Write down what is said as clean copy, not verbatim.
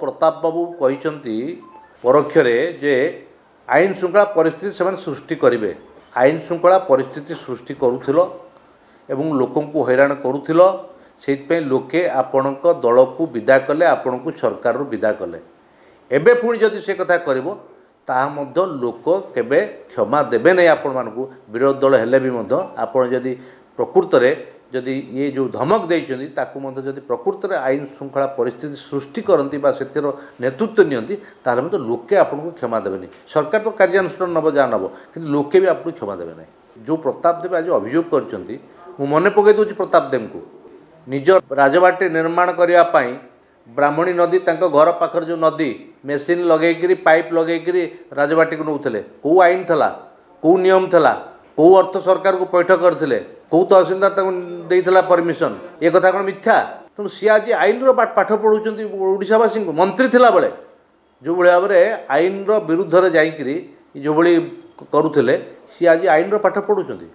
प्रताप बाबू कहते परोक्षरे जे आईन श्रृंखला परिस्थिति से सृष्टि करेंगे। आईन श्रृंखला परिस्थिति सृष्टि करुथिलो एवं लोकों को हैरान करुथिलो, से लोके आपण दल को विदा कले, आपण को सरकार विदा कले। एबे पुणी जदि से कथा करिवो ताहा मध्य लोक केबे क्षमा देबे नहीं। आपण मानकु विरोध दल हेले भी मध्य आपण जदि प्रकृत रे जदि ये जो धमक देइछन्ती ताकु मध्य जदि प्रकृत रे आईन श्रृंखला परिस्थिति सृष्टि करती बा सेतिर नेतृत्व नियंती ताहले मध्य लोके आपण को क्षमा देबे नहीं। सरकार तो कार्यानुष्ठान नब जा नब, किंतु लोके भी आपको क्षमा देबे नहीं। जो प्रताप देव आज अभियोग करछन्ती मु मने पकई दोछि प्रताप देव को निज राजबाटी निर्माण करिया पई ब्राह्मणी नदी तांको घर पाखर जो नदी मेसीन लगेकरी पाइप लगेकरी राजबाटी को नौथले, कौ आईन थला, कौ नियम थला, कौ अर्थ सरकार को पैठ करथिले, कौ तहसीलदार तांको देइथला परमिशन, ए कथा कोन मिथ्या? तो सी आज आईन रो पाठ पढुचंती ओडिशावासी को मंत्री थिला बेले जो भले भाव में आईन रो विरुद्ध रे जाईकरी जो भली करुथिले सी आज आईन रो पाठ पढुचंती।